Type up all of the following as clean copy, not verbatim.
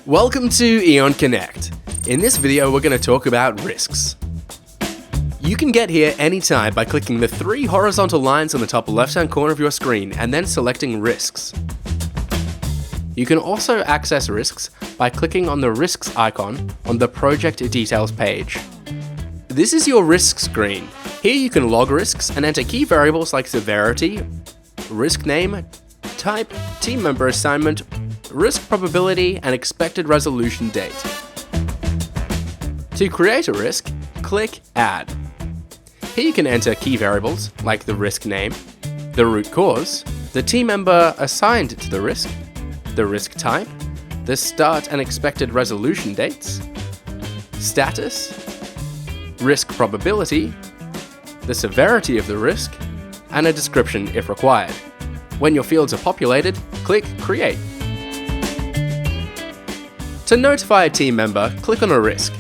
Welcome to Eoiin Connect. In this video, we're going to talk about risks. You can get here anytime by clicking the three horizontal lines on the top left-hand corner of your screen and then selecting Risks. You can also access risks by clicking on the Risks icon on the Project Details page. This is your risk screen. Here you can log risks and enter key variables like severity, risk name, type, team member assignment, risk probability, and expected resolution date. To create a risk, click Add. Here you can enter key variables like the risk name, the root cause, the team member assigned to the risk type, the start and expected resolution dates, status, risk probability, the severity of the risk, and a description if required. When your fields are populated, click Create. To notify a team member, click on a risk.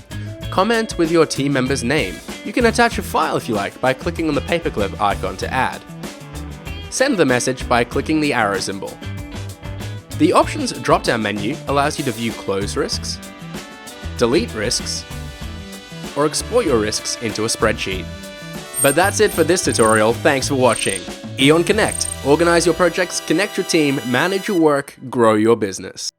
Comment with your team member's name. You can attach a file if you like by clicking on the paperclip icon to add. Send the message by clicking the arrow symbol. The Options drop-down menu allows you to view closed risks, delete risks, or export your risks into a spreadsheet. But that's it for this tutorial. Thanks for watching. Eoiin Connect. Organize your projects, connect your team, manage your work, grow your business.